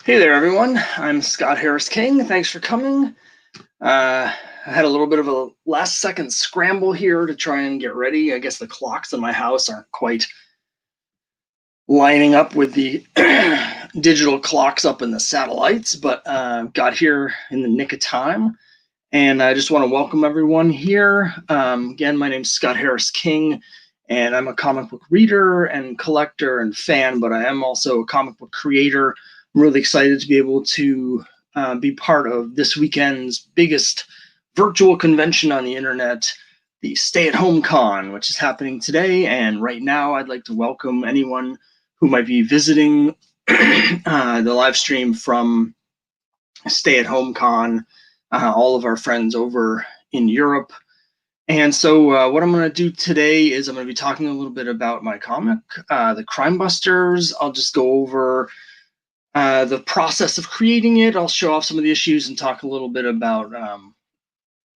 Hey there, everyone. I'm Scott Harris King. Thanks for coming. I had a little bit of a last second scramble here to try and get ready. I guess the clocks in my house aren't quite lining up with the digital clocks up in the satellites, but got here in the nick of time. And I just want to welcome everyone here. Again, my name's Scott Harris King, and I'm a comic book reader and collector and fan, but I am also a comic book creator. I'm really excited to be able to be part of this weekend's biggest virtual convention on the internet, the Stay at Home Con, which is happening today. And right now, I'd like to welcome anyone who might be visiting the live stream from Stay at Home Con, all of our friends over in Europe. And so what I'm going to do today is I'm going to be talking a little bit about my comic, the Crimebusters. I'll just go over the process of creating it. I'll show off some of the issues and talk a little bit about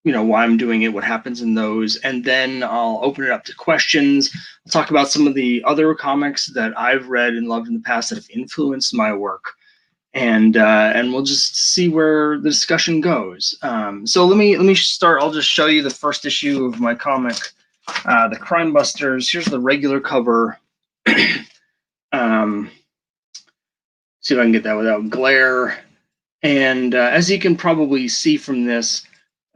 why I'm doing it, what happens in those, and then I'll open it up to questions. I'll talk about some of the other comics that I've read and loved in the past that have influenced my work, and we'll just see where the discussion goes. So let me start. I'll just show you the first issue of my comic, the Crimebusters. Here's the regular cover. See if I can get that without glare. And as you can probably see from this,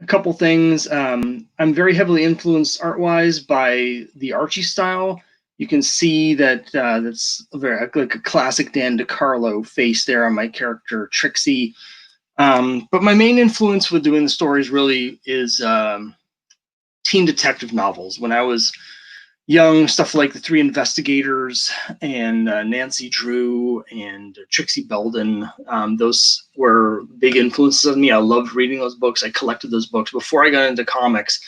a couple things. I'm very heavily influenced art-wise by the Archie style. You can see that that's like a classic Dan DeCarlo face there on my character Trixie. But my main influence with doing the stories really is teen detective novels. When I was young, stuff like The Three Investigators and Nancy Drew and Trixie Belden. Those were big influences on me. I loved reading those books. I collected those books. Before I got into comics,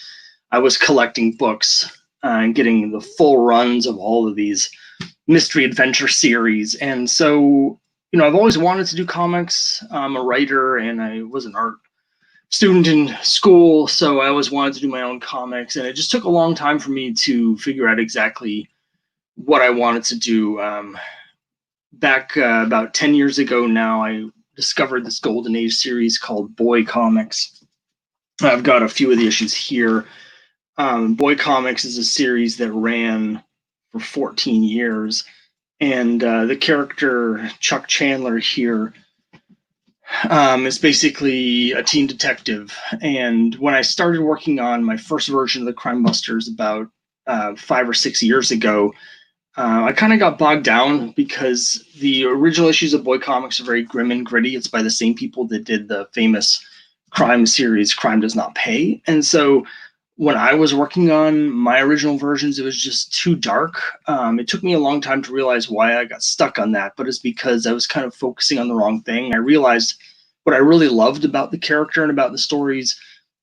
I was collecting books and getting the full runs of all of these mystery adventure series. And so, I've always wanted to do comics. I'm a writer and I was an art student in school, so I always wanted to do my own comics, and it just took a long time for me to figure out exactly what I wanted to do. Back about 10 years ago now, I discovered this Golden Age series called Boy Comics. I've got a few of the issues here. Boy Comics is a series that ran for 14 years, and the character Chuck Chandler here is basically a teen detective. And when I started working on my first version of the Crimebusters about 5 or 6 years ago, I kind of got bogged down because the original issues of Boy Comics are very grim and gritty. It's by the same people that did the famous crime series, Crime Does Not Pay. And so when I was working on my original versions, it was just too dark. It took me a long time to realize why I got stuck on that, but it's because I was kind of focusing on the wrong thing. I realized what I really loved about the character and about the stories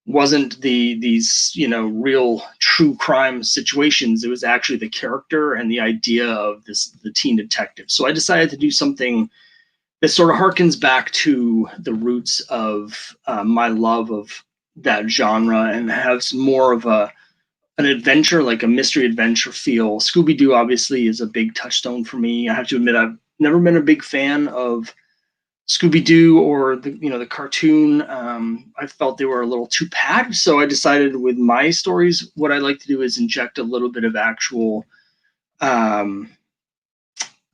wasn't these real true crime situations. It was actually the character and the idea of the teen detective. So I decided to do something that sort of harkens back to the roots of my love of that genre and has more of an adventure, like a mystery adventure feel. Scooby-Doo obviously is a big touchstone for me. I have to admit, I've never been a big fan of Scooby-Doo or the cartoon. I felt they were a little too pad, so I decided with my stories, what I'd like to do is inject a little bit of actual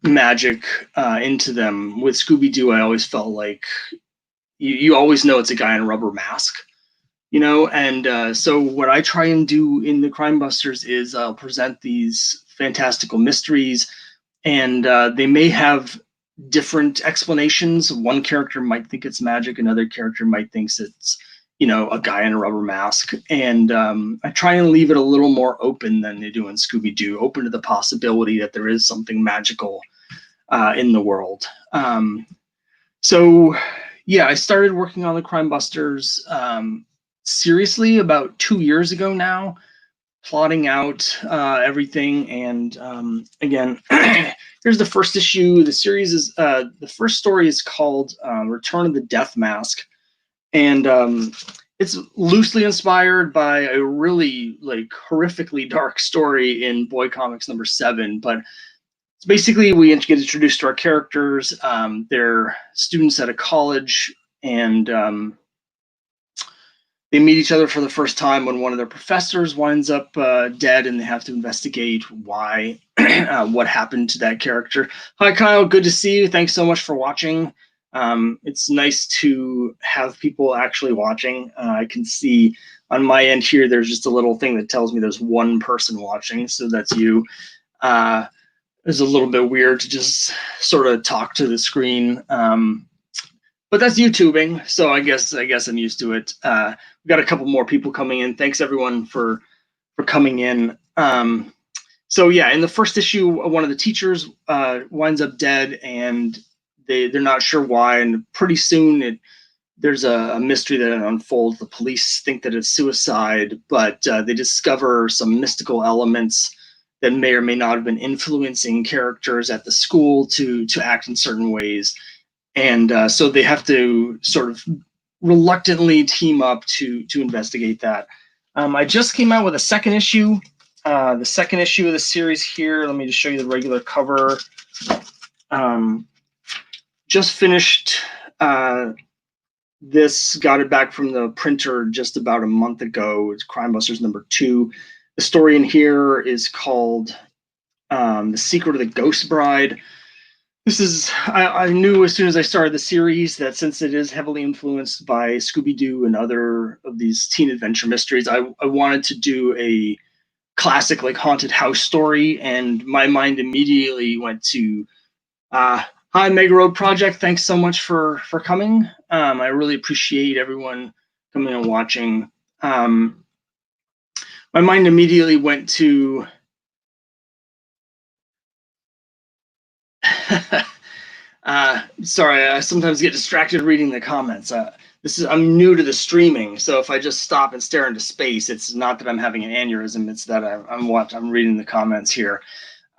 magic into them. With Scooby-Doo, I always felt like you always know it's a guy in a rubber mask, and so what I try and do in the Crimebusters is I'll present these fantastical mysteries, and they may have different explanations. One character might think it's magic, another character might think it's a guy in a rubber mask, and I try and leave it a little more open than they do in Scooby-Doo, open to the possibility that there is something magical in the world. So yeah, I started working on the Crimebusters seriously about 2 years ago now, plotting out everything. And again, here's the first issue. The series is the first story is called Return of the Death Mask, and it's loosely inspired by a really horrifically dark story in Boy Comics #7, but So basically, we get introduced to our characters. They're students at a college, and they meet each other for the first time when one of their professors winds up dead, and they have to investigate why, what happened to that character. Hi, Kyle. Good to see you. Thanks so much for watching. It's nice to have people actually watching. I can see on my end here, there's just a little thing that tells me there's one person watching, so that's you. It's a little bit weird to just sort of talk to the screen. But that's YouTubing, so I guess I'm used to it. We've got a couple more people coming in. Thanks everyone for coming in. So yeah, in the first issue, one of the teachers winds up dead, and they're not sure why. And pretty soon, there's a mystery that unfolds. The police think that it's suicide, but they discover some mystical elements that may or may not have been influencing characters at the school to act in certain ways. And so they have to sort of reluctantly team up to investigate that. I just came out with a second issue. The second issue of the series here. Let me just show you the regular cover. Just finished this, got it back from the printer just about a month ago. It's Crimebusters #2. The story in here is called The Secret of the Ghost Bride. This is, I knew as soon as I started the series that since it is heavily influenced by Scooby-Doo and other of these teen adventure mysteries, I wanted to do a classic like haunted house story, and my mind immediately went to, hi Mega Road Project, thanks so much for coming. I really appreciate everyone coming and watching. My mind immediately went to sorry, I sometimes get distracted reading the comments. I'm new to the streaming, so if I just stop and stare into space, it's not that I'm having an aneurysm, it's that I'm reading the comments here.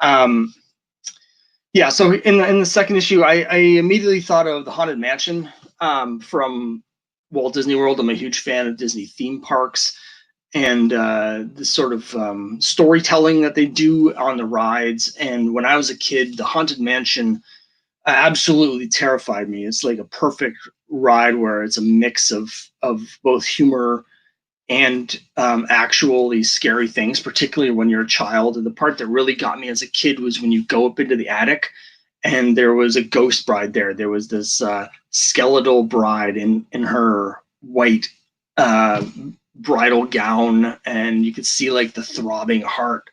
Yeah, so in the second issue, I immediately thought of the Haunted Mansion from Walt Disney World. I'm a huge fan of Disney theme parks, and the sort of storytelling that they do on the rides. And when I was a kid, the Haunted Mansion absolutely terrified me. It's like a perfect ride where it's a mix of both humor and actually scary things, particularly when you're a child. And the part that really got me as a kid was when you go up into the attic and there was a ghost bride there. There was this skeletal bride in her white bridal gown, and you could see like the throbbing heart.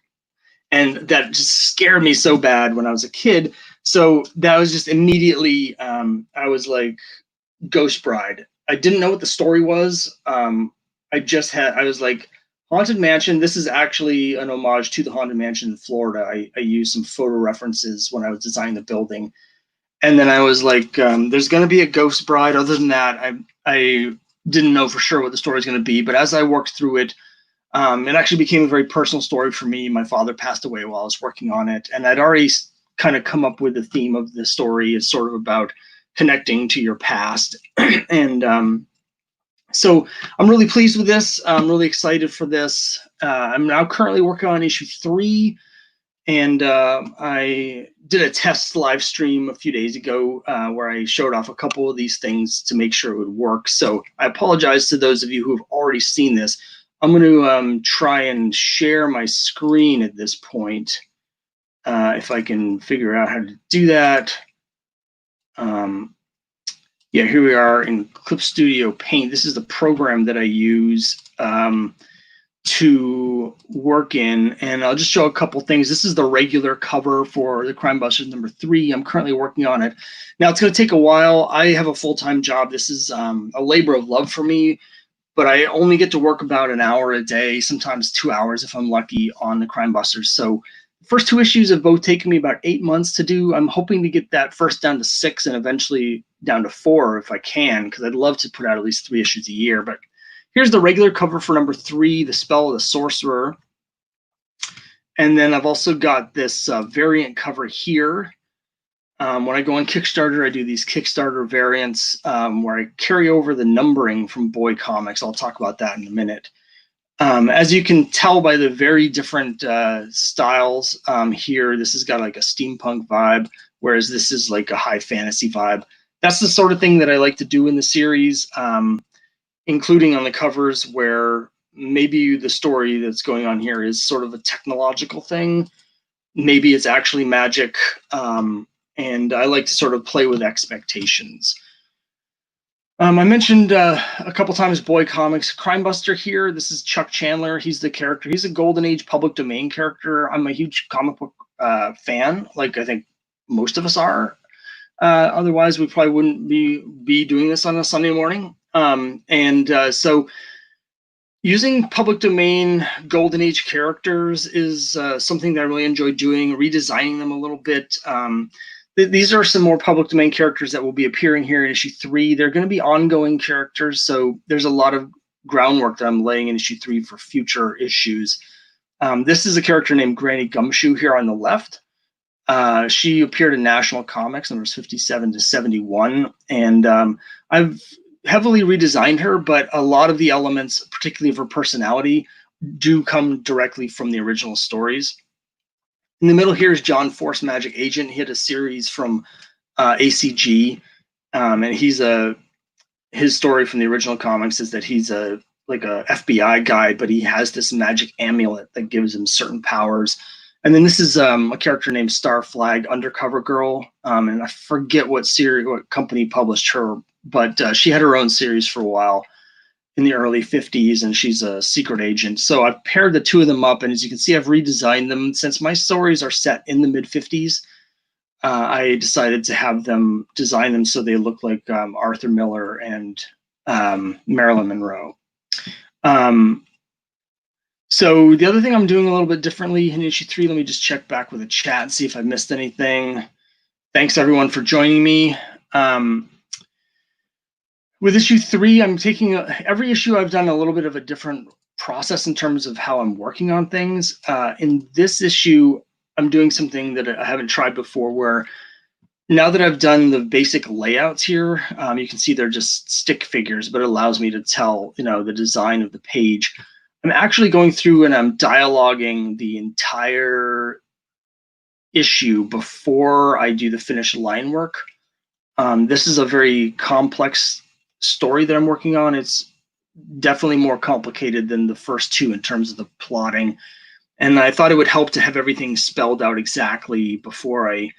And that just scared me so bad when I was a kid. So that was just immediately, I was like, Ghost Bride. I didn't know what the story was. I was like, Haunted Mansion. This is actually an homage to the Haunted Mansion in Florida. I used some photo references when I was designing the building. And then I was like, there's going to be a Ghost Bride. Other than that, I didn't know for sure what the story was going to be. But as I worked through it, it actually became a very personal story for me. My father passed away while I was working on it, and I'd already kind of come up with the theme of the story. It's sort of about connecting to your past. And so I'm really pleased with this. I'm really excited for this. I'm now currently working on issue 3, and I did a test live stream a few days ago where I showed off a couple of these things to make sure it would work. So I apologize to those of you who have already seen this. I'm going to try and share my screen at this point, if I can figure out how to do that. Yeah, here we are in Clip Studio Paint. This is the program that I use to work in, and I'll just show a couple things. This is the regular cover for the Crimebusters #3. I'm currently working on it. Now, it's going to take a while. I have a full-time job. This is a labor of love for me, but I only get to work about an hour a day, sometimes 2 hours if I'm lucky, on the Crimebusters. So the first 2 issues have both taken me about 8 months to do. I'm hoping to get that first down to 6 and eventually down to 4 if I can, because I'd love to put out at least 3 issues a year. But here's the regular cover for #3, The Spell of the Sorcerer. And then I've also got this variant cover here. When I go on Kickstarter, I do these Kickstarter variants where I carry over the numbering from Boy Comics. I'll talk about that in a minute. As you can tell by the very different styles here, this has got like a steampunk vibe, whereas this is like a high fantasy vibe. That's the sort of thing that I like to do in the series, including on the covers, where maybe the story that's going on here is sort of a technological thing. Maybe it's actually magic, and I like to sort of play with expectations. I mentioned a couple times Boy Comics. Crimebuster here, this is Chuck Chandler. He's the character. He's a Golden Age public domain character. I'm a huge comic book fan, like I think most of us are. Otherwise, we probably wouldn't be doing this on a Sunday morning. So using public domain Golden Age characters is something that I really enjoy doing, redesigning them a little bit. These are some more public domain characters that will be appearing here in issue 3. They're going to be ongoing characters, so there's a lot of groundwork that I'm laying in issue 3 for future issues. This is a character named Granny Gumshoe here on the left. She appeared in National Comics numbers 57 to 71, and I've heavily redesigned her, but a lot of the elements, particularly of her personality, do come directly from the original stories. In the middle here is John Force Magic Agent. He had a series from ACG, and his story from the original comics is that he's like a FBI guy, but he has this magic amulet that gives him certain powers. And then this is a character named Star Flag Undercover Girl, and I forget what company published her, but she had her own series for a while in the early 50s, and she's a secret agent. So I've paired the two of them up, and as you can see, I've redesigned them. Since my stories are set in the mid-50s, I decided to have them design them so they look like Arthur Miller and Marilyn Monroe. So the other thing I'm doing a little bit differently in issue 3, let me just check back with the chat and see if I missed anything. Thanks everyone for joining me. With issue 3, I'm taking every issue I've done a little bit of a different process in terms of how I'm working on things. In this issue, I'm doing something that I haven't tried before, where now that I've done the basic layouts here, you can see they're just stick figures, but it allows me to tell, the design of the page. I'm actually going through and I'm dialoguing the entire issue before I do the finished line work. This is a very complex story that I'm working on. It's definitely more complicated than the first two in terms of the plotting. And I thought it would help to have everything spelled out exactly before I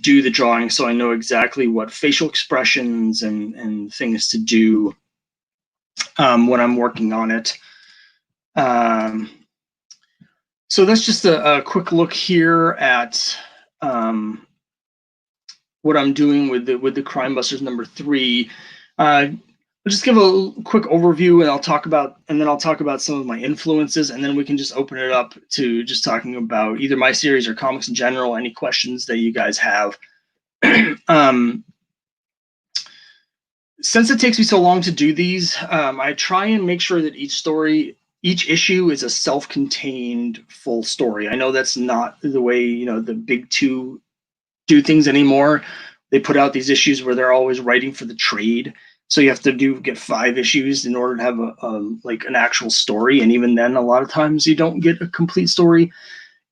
do the drawing, so I know exactly what facial expressions and things to do when I'm working on it. So that's just a quick look here at what I'm doing with the Crimebusters number 3. I'll just give a quick overview, and I'll talk about some of my influences, and then we can just open it up to just talking about either my series or comics in general, any questions that you guys have. Since it takes me so long to do these, I try and make sure that each issue is a self-contained full story. I know that's not the way the big two do things anymore. They put out these issues where they're always writing for the trade, so you have to get 5 issues in order to have like an actual story, and even then, a lot of times you don't get a complete story.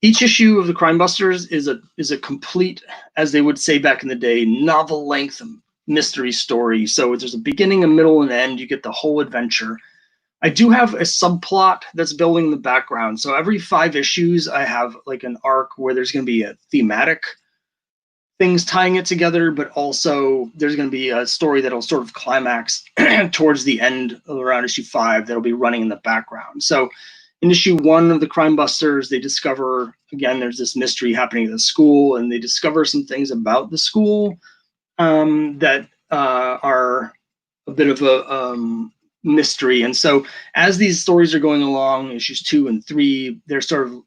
Each issue of the Crimebusters is a complete, as they would say back in the day, novel-length mystery story. So there's a beginning, a middle, and end. You get the whole adventure. I do have a subplot that's building in the background. So every 5 issues, I have like an arc where there's going to be a thematic things tying it together, but also there's going to be a story that'll sort of climax towards the end of around issue 5 that'll be running in the background. So in issue 1 of the Crimebusters, they discover, again, there's this mystery happening at the school, and they discover some things about the school that are a bit of a mystery. And so as these stories are going along, issues 2 and 3, they're sort of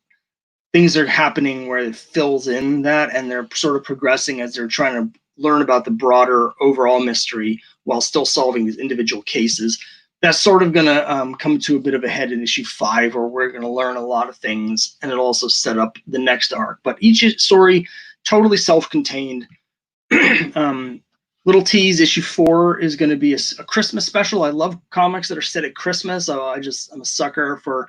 things are happening where it fills in that, and they're sort of progressing as they're trying to learn about the broader overall mystery while still solving these individual cases. That's sort of going to come to a bit of a head in issue 5, where we're going to learn a lot of things, and it'll also set up the next arc. But each story totally self-contained. Little tease, issue 4 is going to be a Christmas special. I love comics that are set at Christmas. I'm a sucker for,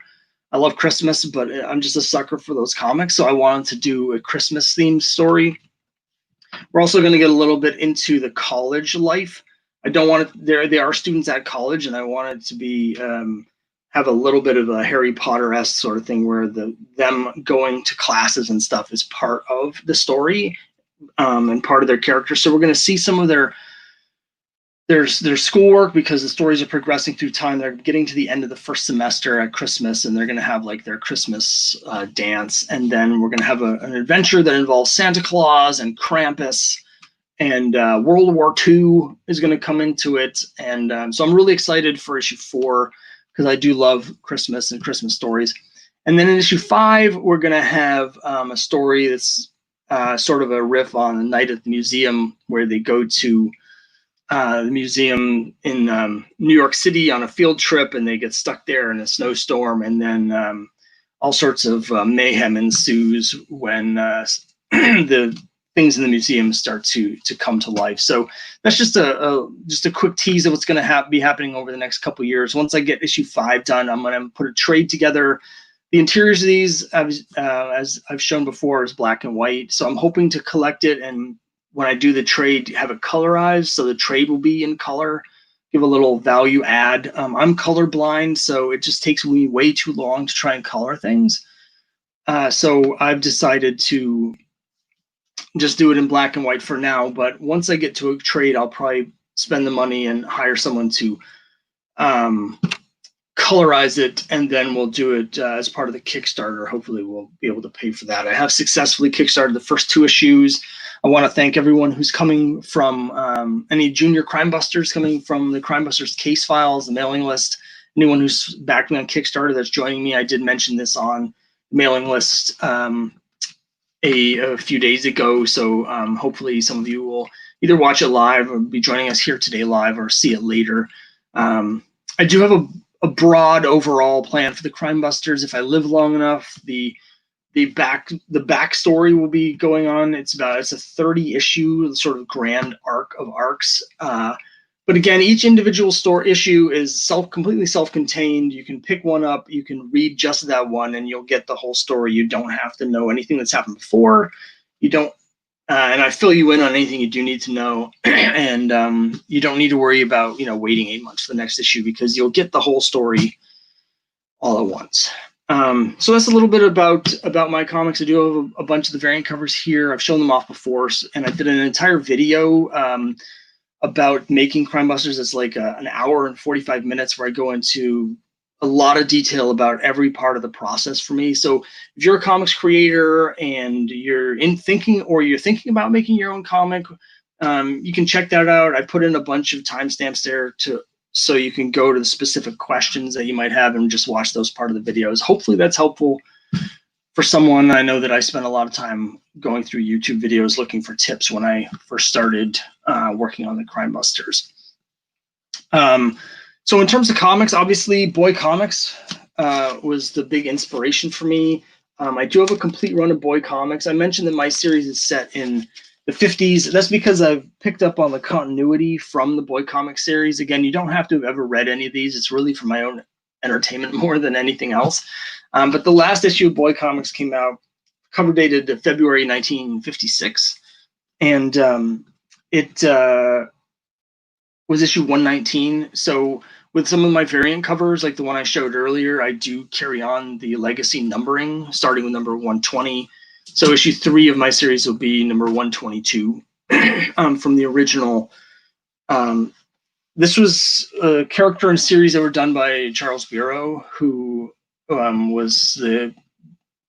I love Christmas, but I'm just a sucker for those comics. So I wanted to do a Christmas themed story. We're also going to get a little bit into the college life. I don't want it, they are students at college, and I want it to be, have a little bit of a Harry Potter-esque sort of thing where them going to classes and stuff is part of the story, and part of their character. So we're going to see some of their schoolwork, because the stories are progressing through time. They're getting to the end of the first semester at Christmas, and they're going to have like their Christmas dance. And then we're going to have an adventure that involves Santa Claus and Krampus, and World War II is going to come into it. And so I'm really excited for issue 4, because I do love Christmas and Christmas stories. And then in issue 5, we're going to have a story that's sort of a riff on the night at the museum, where they go to the museum in New York City on a field trip, and they get stuck there in a snowstorm, and then all sorts of mayhem ensues when the things in the museum start to come to life. So that's just a quick tease of what's going to be happening over the next couple years. Once I get issue 5 done, I'm going to put a trade together. The interiors of these, as I've shown before, is black and white. So I'm hoping to collect it, and when I do the trade, have it colorized, so the trade will be in color, give a little value add. I'm colorblind, so it just takes me way too long to try and color things. So I've decided to just do it in black and white for now. But once I get to a trade, I'll probably spend the money and hire someone to colorize it, and then we'll do it as part of the Kickstarter. Hopefully we'll be able to pay for that. I have successfully kickstarted the first 2 issues. I want to thank everyone who's coming from any junior Crimebusters coming from the Crimebusters case files, the mailing list, anyone who's backed me on Kickstarter that's joining me. I did mention this on the mailing list a few days ago, so hopefully some of you will either watch it live or be joining us here today live, or see it later. I do have a broad overall plan for the Crimebusters. If I live long enough, the backstory will be going on. It's a 30-issue sort of grand arc of arcs. But again, each individual issue is completely self-contained. You can pick one up, you can read just that one, and you'll get the whole story. You don't have to know anything that's happened before. You don't, and I fill you in on anything you do need to know. And you don't need to worry about waiting 8 months for the next issue, because you'll get the whole story all at once. So that's a little bit about my comics. I do have a bunch of the variant covers here. I've shown them off before, and I did an entire video about making Crimebusters. It's like an hour and 45 minutes where I go into a lot of detail about every part of the process for me. So if you're a comics creator and you're thinking about making your own comic, you can check that out. I put in a bunch of timestamps there so you can go to the specific questions that you might have and just watch those part of the videos. Hopefully that's helpful for someone. I know that I spent a lot of time going through YouTube videos looking for tips when I first started working on the Crimebusters. So in terms of comics, obviously Boy Comics was the big inspiration for me. I do have a complete run of Boy Comics. I mentioned that my series is set in the 50s. That's because I've picked up on the continuity from the Boy Comics series. Again, you don't have to have ever read any of these. It's really for my own entertainment more than anything else. But the last issue of Boy Comics came out, cover dated February 1956. And it was issue 119. So with some of my variant covers, like the one I showed earlier, I do carry on the legacy numbering, starting with number 120. So issue 3 of my series will be number 122 from the original. This was a character and series that were done by Charles Bureau, who was the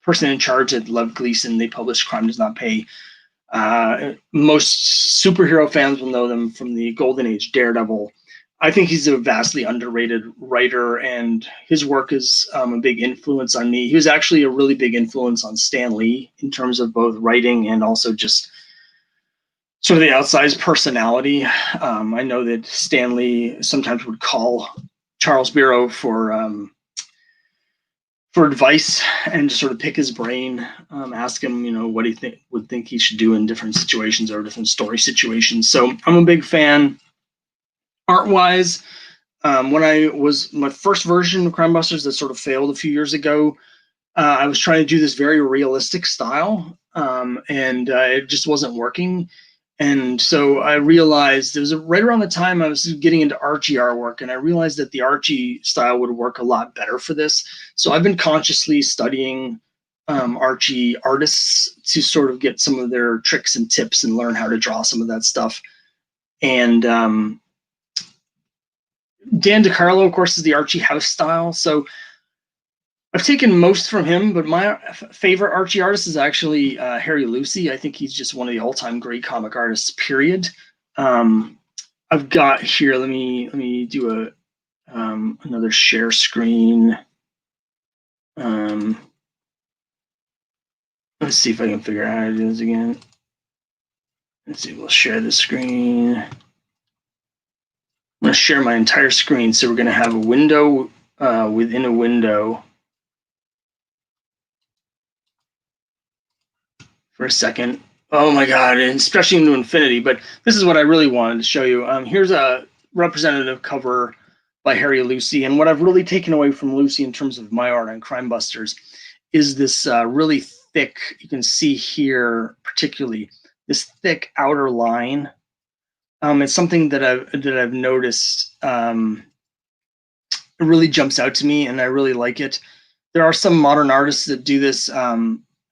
person in charge at Lev Gleason. They published Crime Does Not Pay. Most superhero fans will know them from the Golden Age Daredevil. I think he's a vastly underrated writer, and his work is a big influence on me. He was actually a really big influence on Stan Lee in terms of both writing and also just sort of the outsized personality. I know that Stan Lee sometimes would call Charles Bureau for for advice and just sort of pick his brain, ask him, what he would think he should do in different situations or different story situations. So I'm a big fan. Art-wise, when I was my first version of Crimebusters that sort of failed a few years ago, I was trying to do this very realistic style, and it just wasn't working. And so I realized it was right around the time I was getting into Archie artwork, and I realized that the Archie style would work a lot better for this. So I've been consciously studying Archie artists to sort of get some of their tricks and tips and learn how to draw some of that stuff. And Dan DiCarlo, of course, is the Archie house style. So I've taken most from him, but my favorite Archie artist is actually Harry Lucy. I think he's just one of the all-time great comic artists, period. I've got here, let me do another share screen. Let's see if I can figure out how to do this again. Let's see, we'll share the screen. I'm going to share my entire screen, so we're going to have a window within a window. For a second. Oh my God, and especially into infinity, but this is what I really wanted to show you. Here's a representative cover by Harry Lucy, and what I've really taken away from Lucy in terms of my art on Crimebusters is this really thick, you can see here particularly, this thick outer line. It's something that I've noticed. It really jumps out to me, and I really like it. There are some modern artists that do this,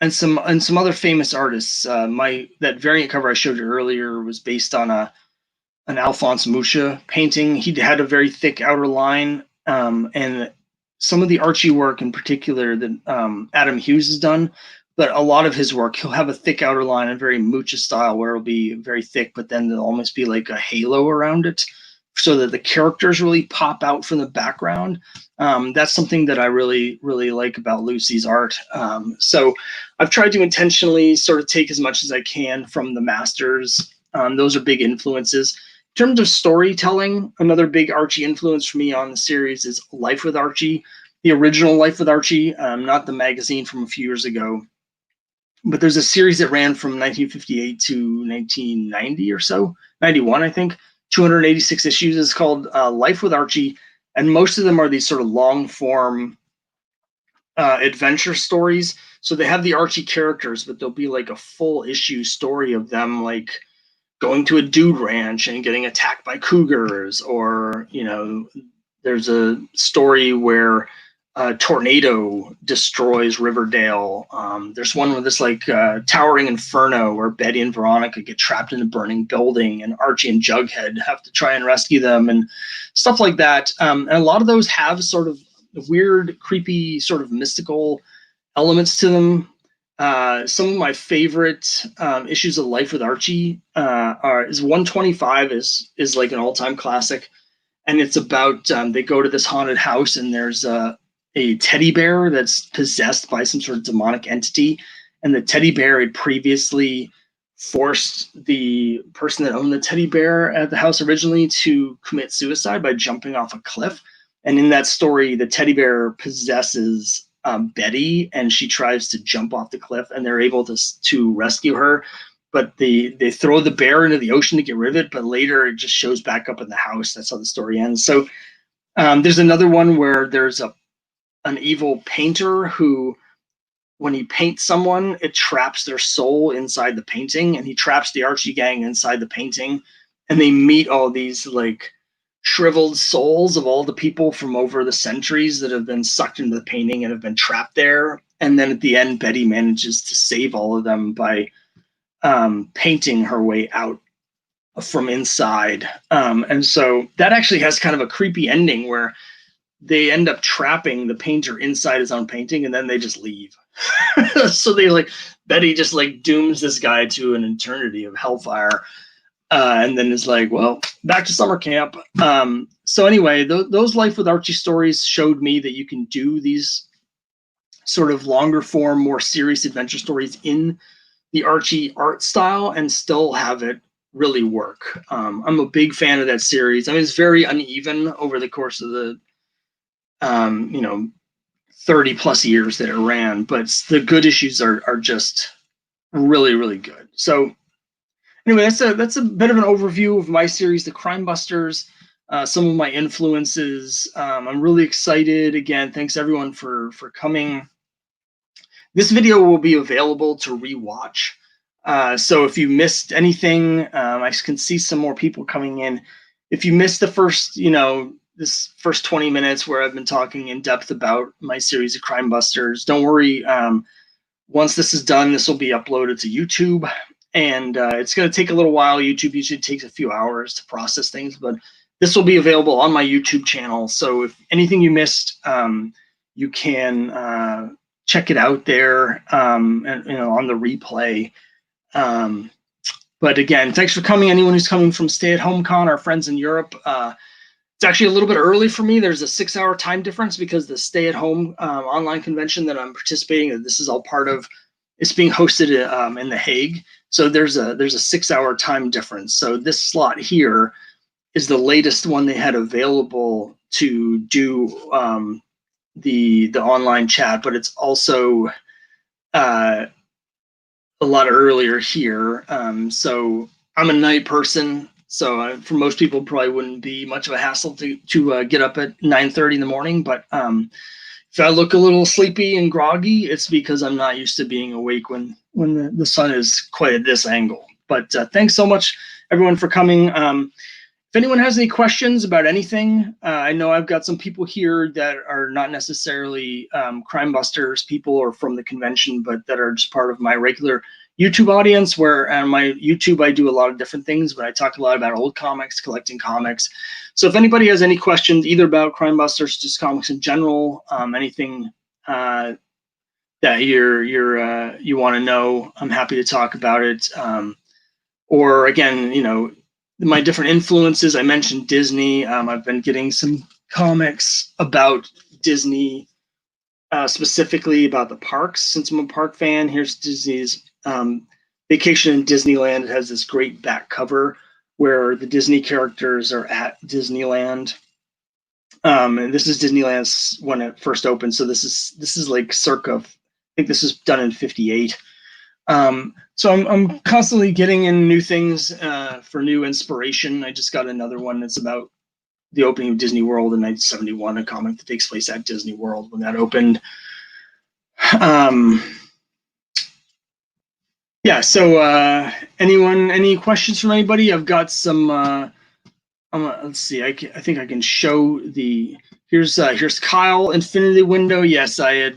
and some other famous artists. That variant cover I showed you earlier was based on an Alphonse Mucha painting. He had a very thick outer line, and some of the Archie work in particular that Adam Hughes has done. But a lot of his work, he'll have a thick outer line, a very Mucha style, where it'll be very thick, but then there'll almost be like a halo around it, so that the characters really pop out from the background. That's something that I really, really like about Lucy's art. So I've tried to intentionally sort of take as much as I can from the masters. Those are big influences. In terms of storytelling, another big Archie influence for me on the series is Life with Archie, the original Life with Archie, not the magazine from a few years ago. But there's a series that ran from 1958 to 1990 or so, 91, I think, 286 issues. It's called Life with Archie. And most of them are these sort of long form adventure stories. So they have the Archie characters, but there'll be like a full issue story of them, like going to a dude ranch and getting attacked by cougars, or, there's a story where a tornado destroys Riverdale. There's one with this like towering inferno where Betty and Veronica get trapped in a burning building, and Archie and Jughead have to try and rescue them, and stuff like that. And a lot of those have sort of weird, creepy, sort of mystical elements to them. Some of my favorite issues of Life with Archie is 125 is like an all-time classic, and it's about they go to this haunted house, and there's a teddy bear that's possessed by some sort of demonic entity, and the teddy bear had previously forced the person that owned the teddy bear at the house originally to commit suicide by jumping off a cliff. And in that story, the teddy bear possesses Betty, and she tries to jump off the cliff, and they're able to rescue her. But they throw the bear into the ocean to get rid of it, but later it just shows back up in the house. That's how the story ends. So there's another one where there's an evil painter who, when he paints someone, it traps their soul inside the painting, and he traps the Archie gang inside the painting, and they meet all these like shriveled souls of all the people from over the centuries that have been sucked into the painting and have been trapped there. And then at the end, Betty manages to save all of them by painting her way out from inside. And so that actually has kind of a creepy ending where they end up trapping the painter inside his own painting, and then they just leave. So Betty just like dooms this guy to an eternity of hellfire, and then is like, well, back to summer camp. So anyway, those Life with Archie stories showed me that you can do these sort of longer form, more serious adventure stories in the Archie art style and still have it really work. I'm a big fan of that series. I mean, it's very uneven over the course of the 30 plus years that it ran, but the good issues are just really, really good. So anyway, that's a bit of an overview of my series, the Crimebusters, some of my influences. I'm really excited. Again, thanks everyone for coming. This video will be available to rewatch. So if you missed anything, I can see some more people coming in. If you missed the first, this first 20 minutes where I've been talking in depth about my series of Crimebusters, don't worry. Once this is done, this will be uploaded to YouTube, and it's going to take a little while. YouTube usually takes a few hours to process things, but this will be available on my YouTube channel. So if anything you missed, you can check it out there, and on the replay. But again, thanks for coming. Anyone who's coming from Stay at Home Con, our friends in Europe. It's actually a little bit early for me. There's a 6-hour time difference because the Stay at Home online convention that I'm participating in, this is all part of, it's being hosted in The Hague. So there's a 6-hour time difference. So this slot here is the latest one they had available to do the online chat, but it's also a lot earlier here. So I'm a night person. So for most people, probably wouldn't be much of a hassle to get up at 9:30 in the morning. But if I look a little sleepy and groggy, it's because I'm not used to being awake when the sun is quite at this angle. But thanks so much, everyone, for coming. If anyone has any questions about anything, I know I've got some people here that are not necessarily Crimebusters people or from the convention, but that are just part of my regular YouTube audience, where on my YouTube I do a lot of different things, but I talk a lot about old comics, collecting comics. So if anybody has any questions, either about Crimebusters, just comics in general, anything that you want to know, I'm happy to talk about it. Or again, my different influences. I mentioned Disney. I've been getting some comics about Disney, specifically about the parks, since I'm a park fan. Here's Disney's Vacation in Disneyland. It has this great back cover where the Disney characters are at Disneyland. And this is Disneyland's when it first opened. So this is like circa, I think this was done in '58. So I'm constantly getting in new things for new inspiration. I just got another one that's about the opening of Disney World in 1971, a comic that takes place at Disney World when that opened. Yeah, so any questions from anybody? I've got some, let's see, I think I can show here's Kyle, Infinity Window. Yes, I had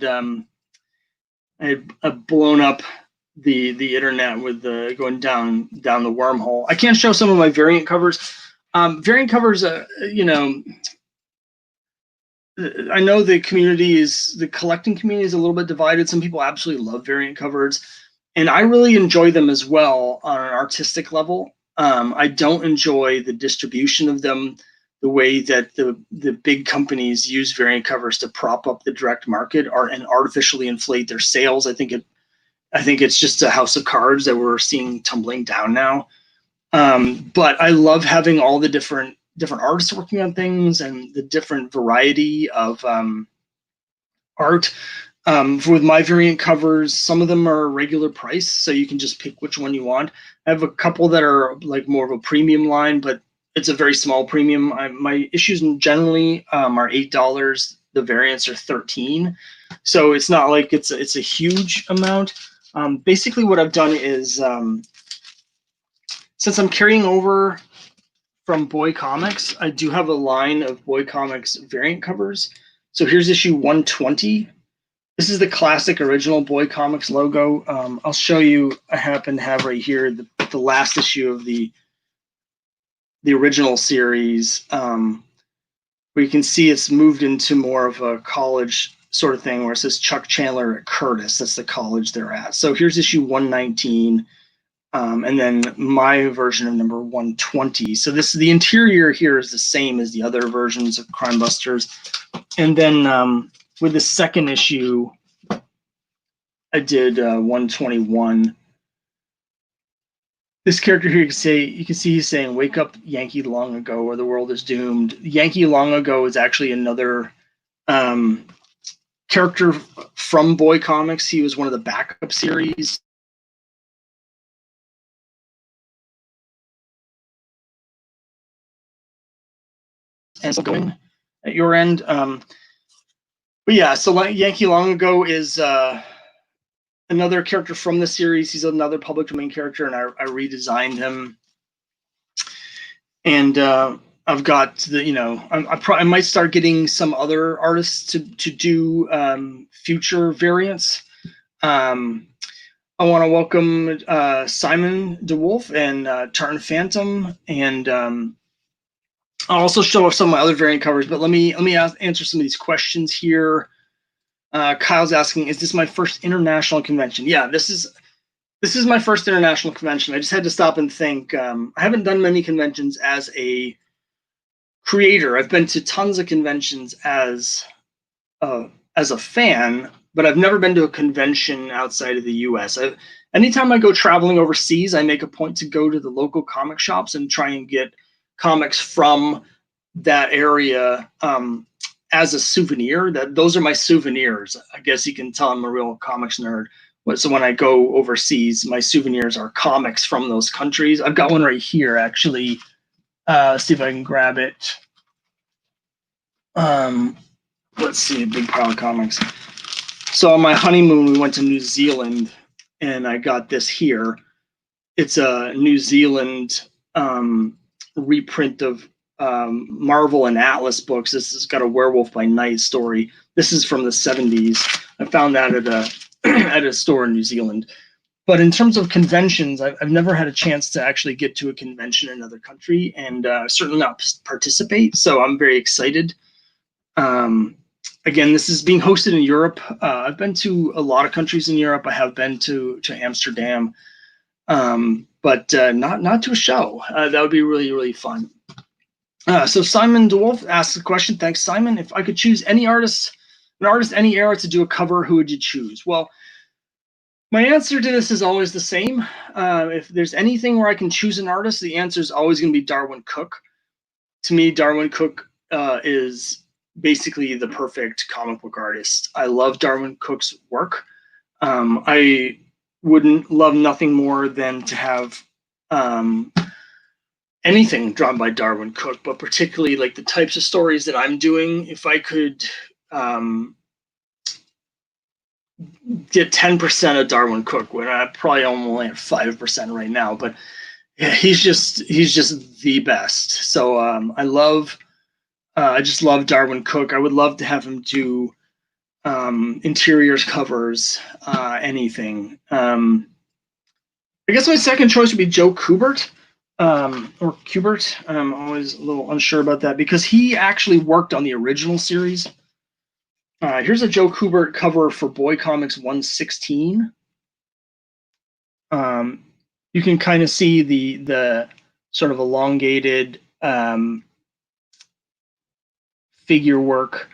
blown up the internet with going down the wormhole. I can't show some of my variant covers. Variant covers, I know the collecting community is a little bit divided. Some people absolutely love variant covers, and I really enjoy them as well on an artistic level. I don't enjoy the distribution of them, the way that the big companies use variant covers to prop up the direct market and artificially inflate their sales. I think it's just a house of cards that we're seeing tumbling down now. But I love having all the different artists working on things and the different variety of art. With my variant covers, some of them are regular price, so you can just pick which one you want. I have a couple that are like more of a premium line, but it's a very small premium. My issues generally are $8. The variants are $13, so it's not like it's a huge amount. Basically, what I've done is since I'm carrying over from Boy Comics, I do have a line of Boy Comics variant covers. So here's issue 120. This is the classic original Boy Comics logo. I'll show you. I happen to have right here the last issue of the original series, where you can see it's moved into more of a college sort of thing, where it says Chuck Chandler at Curtis. That's the college they're at. So here's issue 119, and then my version of number 120. So the interior here is the same as the other versions of Crimebusters, and then with the second issue, I did 121. This character here, you can see he's saying, "Wake up, Yankee, long ago, or the world is doomed." Yankee long ago is actually another character from Boy Comics. He was one of the backup series. And still going at your end. But yeah, so Yankee Long Ago is another character from the series. He's another public domain character, and I redesigned him. And I've got I might start getting some other artists to do future variants. I want to welcome Simon DeWolf and Tartan Phantom, and I'll also show off some of my other variant covers. But let me answer some of these questions here. Kyle's asking, "Is this my first international convention?" Yeah, this is my first international convention. I just had to stop and think. I haven't done many conventions as a creator. I've been to tons of conventions as a fan, but I've never been to a convention outside of the US. Anytime I go traveling overseas, I make a point to go to the local comic shops and try and get comics from that area as a souvenir. Those are my souvenirs. I guess you can tell I'm a real comics nerd. So when I go overseas, my souvenirs are comics from those countries. I've got one right here, actually. See if I can grab it. Let's see, a big pile of comics. So on my honeymoon, we went to New Zealand, and I got this here. It's a New Zealand reprint of Marvel and Atlas books. This has got a Werewolf by Night story. This is from the 70s. I found that at a store in New Zealand. But in terms of conventions, I've never had a chance to actually get to a convention in another country, and certainly not participate. So I'm very excited. Again, this is being hosted in Europe. I've been to a lot of countries in Europe. I have been to Amsterdam, but not to a show. That would be really, really fun. So Simon DeWolf asks a question. Thanks, Simon. If I could choose any artist, any era to do a cover, who would you choose? Well, my answer to this is always the same. If there's anything where I can choose an artist, the answer is always going to be Darwin Cook. To me, Darwin Cook is basically the perfect comic book artist. I love Darwin Cook's work. I wouldn't love nothing more than to have anything drawn by Darwin Cook, but particularly like the types of stories that I'm doing. If I could get 10% of Darwin Cook, when I probably only at 5% right now, but yeah, he's just the best. So I just love Darwin Cook. I would love to have him do interiors, covers, anything. I guess my second choice would be Joe Kubert, or Kubert. I'm always a little unsure about that because he actually worked on the original series. Here's a Joe Kubert cover for Boy Comics 116. You can kind of see the sort of elongated figure work.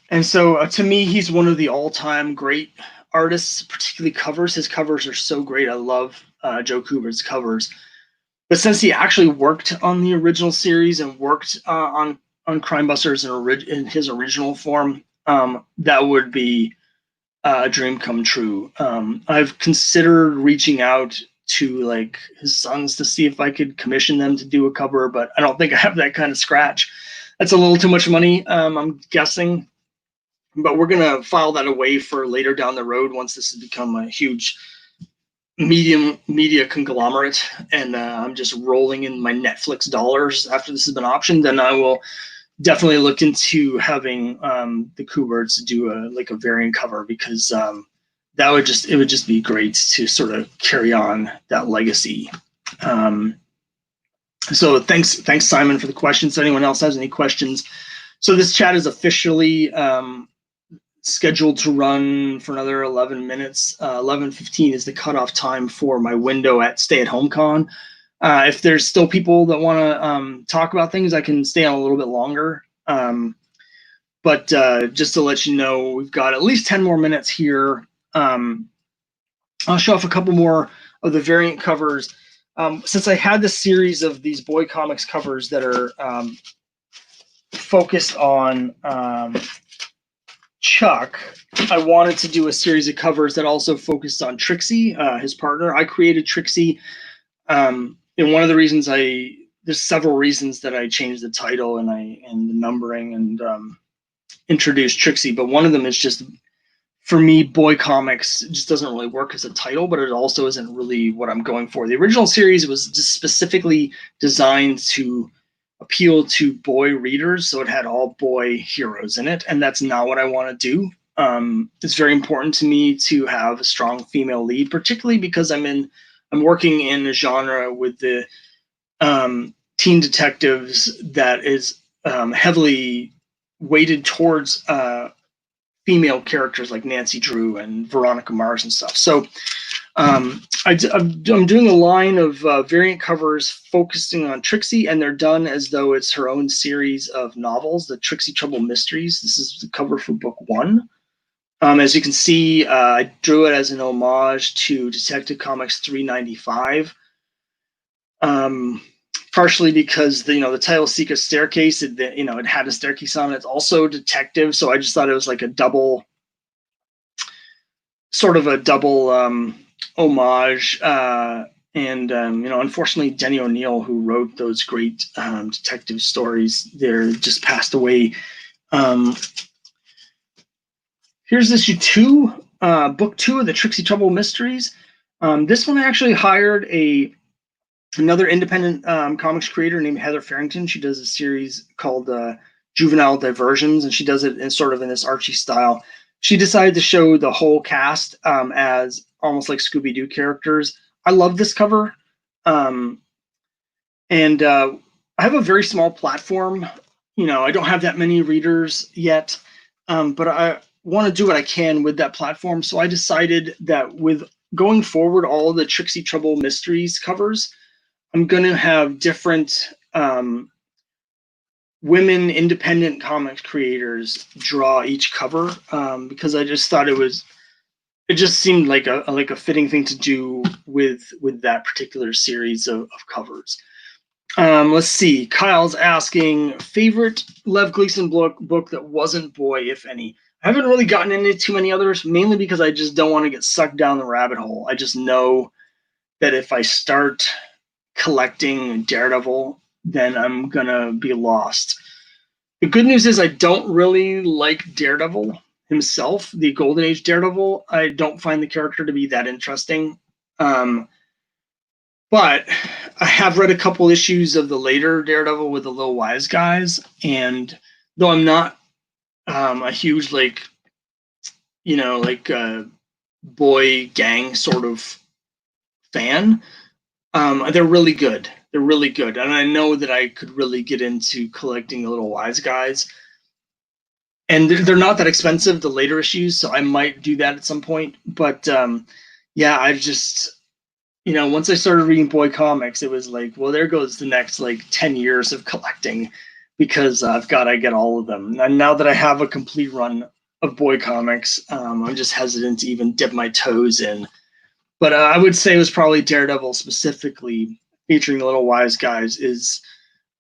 And so to me, he's one of the all-time great artists, particularly covers. His covers are so great. I love Joe Kubert's covers. But since he actually worked on the original series and worked on Crimebusters in his original form, that would be a dream come true. I've considered reaching out to like his sons to see if I could commission them to do a cover, but I don't think I have that kind of scratch. That's a little too much money, I'm guessing. But we're gonna file that away for later down the road once this has become a huge media conglomerate, and I'm just rolling in my Netflix dollars after this has been optioned. Then I will definitely look into having the Kuberts do a variant cover, because it would just be great to sort of carry on that legacy. So thanks Simon for the questions. If anyone else has any questions, so this chat is officially scheduled to run for another 11 minutes. 11:15 is the cutoff time for my window at Stay at Home Con. If there's still people that want to talk about things, I can stay on a little bit longer. But just to let you know, we've got at least 10 more minutes here. I'll show off a couple more of the variant covers. Since I had this series of these Boy Comics covers that are focused on Chuck, I wanted to do a series of covers that also focused on Trixie, his partner. I created Trixie, and one of the reasons there's several reasons that I changed the title and the numbering and introduced Trixie, but one of them is just, for me, boy comics just doesn't really work as a title, but it also isn't really what I'm going for. The original series was just specifically designed to appeal to boy readers, so it had all boy heroes in it, and that's not what I want to do. It's very important to me to have a strong female lead, particularly because I'm working in a genre with the teen detectives that is heavily weighted towards female characters like Nancy Drew and Veronica Mars and stuff. So I'm doing a line of variant covers focusing on Trixie, and they're done as though it's her own series of novels, the Trixie Trouble Mysteries. This is the cover for book 1. As you can see, I drew it as an homage to Detective Comics 395. Partially because the title Secret Staircase, it had a staircase on it. It's also detective, so I just thought it was like a double homage. Unfortunately, Denny O'Neil, who wrote those great detective stories, just passed away. Here's issue 2, book 2 of the Trixie Trouble Mysteries. This one I actually hired another independent comics creator named Heather Farrington. She does a series called Juvenile Diversions, and she does it in this Archie style. She decided to show the whole cast as almost like Scooby-Doo characters. I love this cover. I have a very small platform. I don't have that many readers yet, but I want to do what I can with that platform. So I decided that with going forward, all of the Trixie Trouble Mysteries covers, I'm going to have different women independent comics creators draw each cover, because I just thought it just seemed like a fitting thing to do with that particular series of covers. Let's see. Kyle's asking, favorite Lev Gleason book that wasn't boy, if any. I haven't really gotten into too many others, mainly because I just don't want to get sucked down the rabbit hole. I just know that if I start collecting Daredevil, then I'm gonna be lost. The good news is I don't really like Daredevil himself, the Golden Age Daredevil. I don't find the character to be that interesting. But I have read a couple issues of the later Daredevil with the Little Wise Guys, and though I'm not a huge boy gang sort of fan, they're really good. They're really good, and I know that I could really get into collecting the Little Wise Guys. And they're not that expensive, the later issues, so I might do that at some point. But yeah, I just, once I started reading boy comics, it was like, well, there goes the next 10 years of collecting, because I've got to get all of them. And now that I have a complete run of boy comics, I'm just hesitant to even dip my toes in. But I would say it was probably Daredevil specifically, featuring the Little Wise Guys, is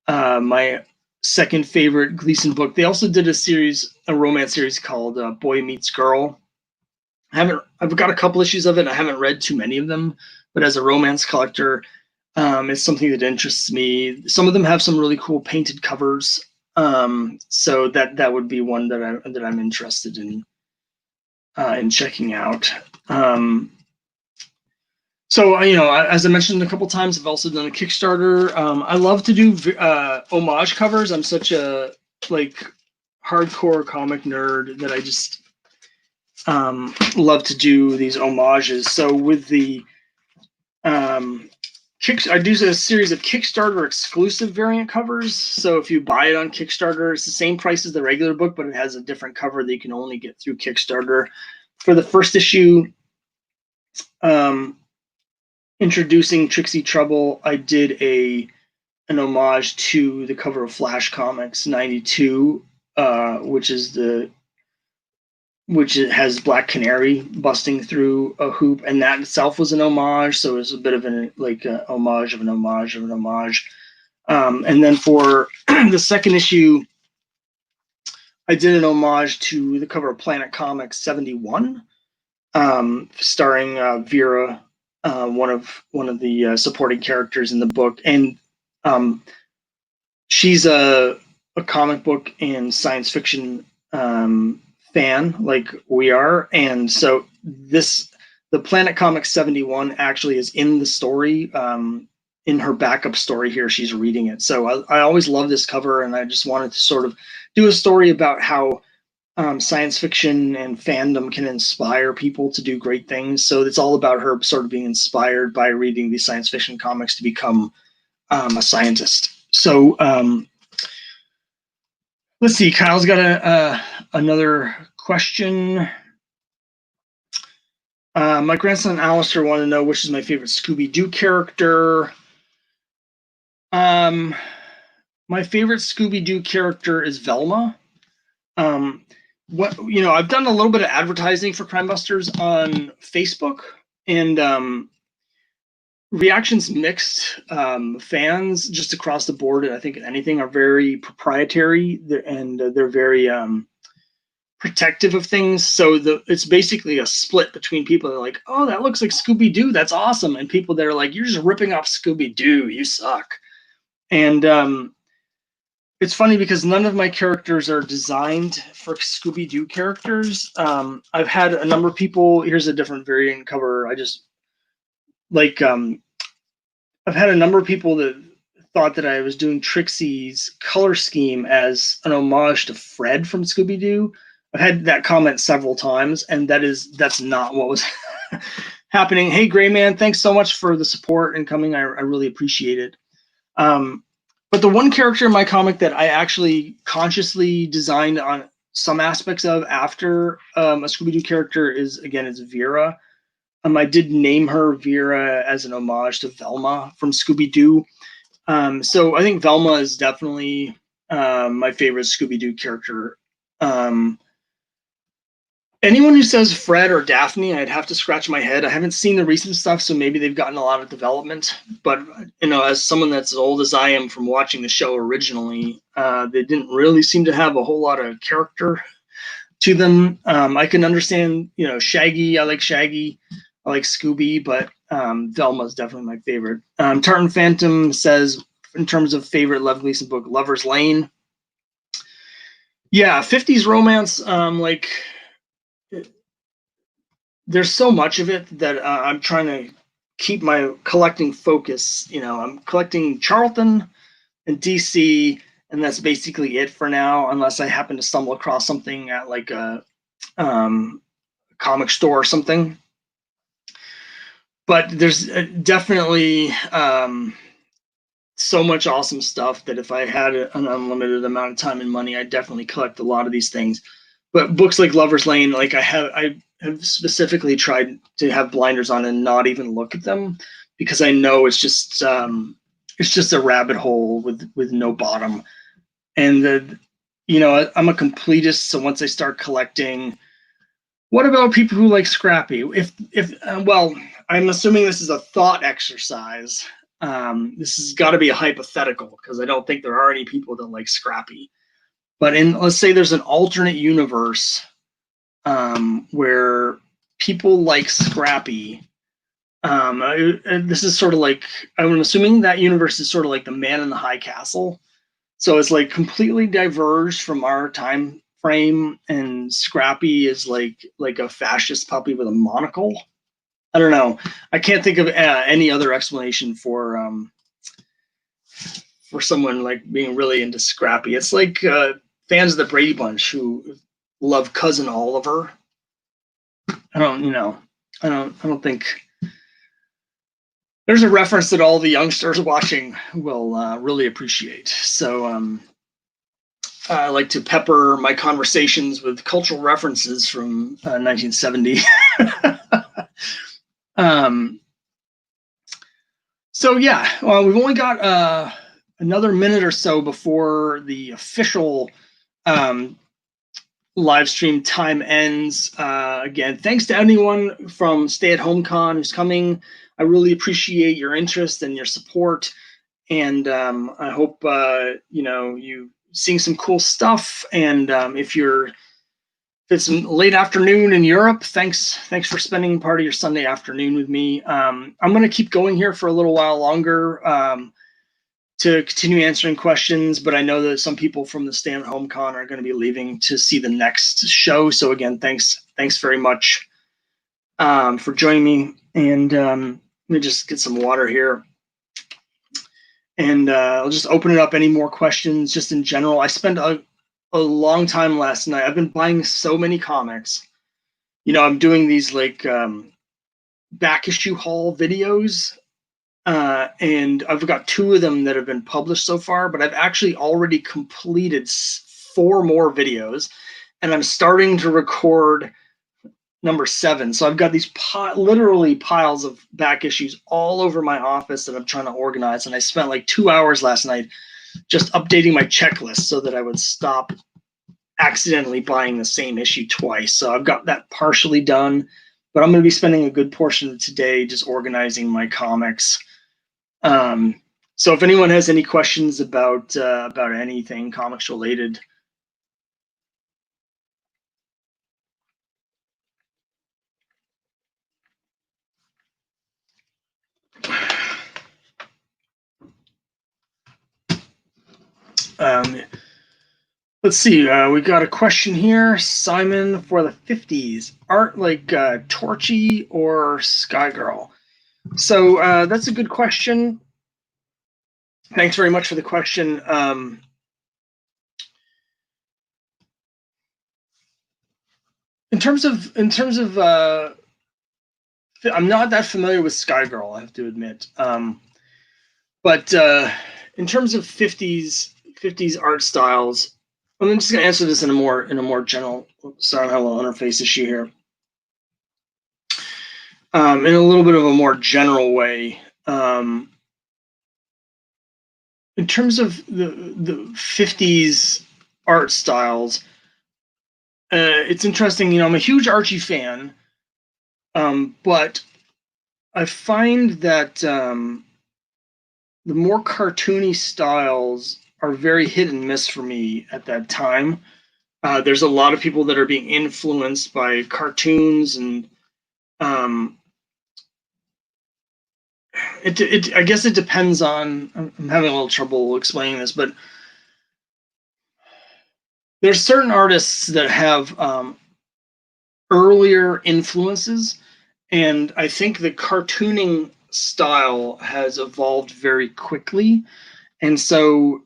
my second favorite Gleason book. They also did a romance series called Boy Meets Girl. I've got a couple issues of it. I haven't read too many of them, but as a romance collector, it's something that interests me. Some of them have some really cool painted covers, so that would be one that I'm interested in checking out. So, as I mentioned a couple times, I've also done a Kickstarter. I love to do homage covers. I'm such a hardcore comic nerd that I just love to do these homages. So with the I do a series of Kickstarter exclusive variant covers. So if you buy it on Kickstarter, it's the same price as the regular book, but it has a different cover that you can only get through Kickstarter. For the first issue, introducing Trixie Trouble, I did an homage to the cover of Flash Comics 92, which has Black Canary busting through a hoop, and that itself was an homage. So it was a bit of an homage of an homage of an homage. And then for the second issue, I did an homage to the cover of Planet Comics 71, starring Vera, one of the supporting characters in the book, and she's a comic book and science fiction fan like we are, and so the Planet Comics 71 actually is in the story. In her backup story here, she's reading it. So I always love this cover, and I just wanted to sort of do a story about how science fiction and fandom can inspire people to do great things. So it's all about her sort of being inspired by reading these science fiction comics to become a scientist. So let's see. Kyle's got another question. My grandson Alistair wanted to know which is my favorite Scooby-Doo character. My favorite Scooby-Doo character is Velma. I've done a little bit of advertising for Crimebusters on Facebook, and reactions mixed. Fans just across the board, I think anything, are very proprietary, and they're very protective of things. So it's basically a split between people that are like, oh, that looks like Scooby-Doo, that's awesome, and people that are like, you're just ripping off Scooby-Doo, you suck. And it's funny because none of my characters are designed for Scooby-Doo characters. I've had a number of people. Here's a different variant cover. I just like. I've had a number of people that thought that I was doing Trixie's color scheme as an homage to Fred from Scooby-Doo. I've had that comment several times, and that's not what was happening. Hey, Gray Man, thanks so much for the support and coming. I really appreciate it. But the one character in my comic that I actually consciously designed on some aspects of after a Scooby-Doo character is Vera. I did name her Vera as an homage to Velma from Scooby-Doo. So I think Velma is definitely my favorite Scooby-Doo character. Anyone who says Fred or Daphne, I'd have to scratch my head. I haven't seen the recent stuff, so maybe they've gotten a lot of development. But as someone that's as old as I am from watching the show originally, they didn't really seem to have a whole lot of character to them. I can understand, Shaggy. I like Shaggy. I like Scooby, but Velma's definitely my favorite. Tartan Phantom says, in terms of favorite Lev Gleason book, Lover's Lane. Yeah, 50s romance, there's so much of it that I'm trying to keep my collecting focus. I'm collecting Charlton and DC, and that's basically it for now, unless I happen to stumble across something at like a comic store or something. But there's definitely so much awesome stuff that if I had an unlimited amount of time and money, I'd definitely collect a lot of these things. But books like Lover's Lane, like I have specifically tried to have blinders on and not even look at them, because I know it's just a rabbit hole with no bottom. And I'm a completist, so once I start collecting, what about people who like Scrappy? Well, I'm assuming this is a thought exercise. This has got to be a hypothetical, because I don't think there are any people that like Scrappy. But let's say there's an alternate universe where people like Scrappy. This is sort of like, I'm assuming that universe is sort of like the Man in the High Castle. So it's like completely diverged from our time frame, and Scrappy is like a fascist puppy with a monocle. I don't know. I can't think of any other explanation for someone like being really into Scrappy. It's like fans of the Brady Bunch who love Cousin Oliver. I don't think there's a reference that all the youngsters watching will really appreciate. So I like to pepper my conversations with cultural references from 1970. So yeah, we've only got another minute or so before the official live stream time ends. Again, thanks to anyone from Stay at Home Con who's coming. I really appreciate your interest and your support, and I hope you seeing some cool stuff. And if it's late afternoon in Europe, thanks for spending part of your Sunday afternoon with me. I'm going to keep going here for a little while longer to continue answering questions, but I know that some people from the Stay at Home Con are going to be leaving to see the next show. So again, thanks very much for joining me. And let me just get some water here. And I'll just open it up. Any more questions just in general? I spent a long time last night. I've been buying so many comics. I'm doing these like back issue haul videos. And I've got 2 of them that have been published so far, but I've actually already completed 4 more videos, and I'm starting to record number 7. So I've got these literally piles of back issues all over my office that I'm trying to organize. And I spent like 2 hours last night just updating my checklist so that I would stop accidentally buying the same issue twice. So I've got that partially done, but I'm going to be spending a good portion of today just organizing my comics. So if anyone has any questions about anything comics related, let's see. We got a question here, Simon, for the 50s art like Torchy or Sky Girl. So that's a good question. Thanks very much for the question. In terms of, I'm not that familiar with Sky Girl, I have to admit. But in terms of 50s art styles, I'm just going to answer this in a more general. Sorry, I have a little interface issue here. In a little bit of a more general way. In terms of the 50s art styles, it's interesting. I'm a huge Archie fan, but I find that the more cartoony styles are very hit and miss for me at that time. There's a lot of people that are being influenced by cartoons, and I guess it depends on. I'm having a little trouble explaining this, but there's certain artists that have earlier influences, and I think the cartooning style has evolved very quickly, and so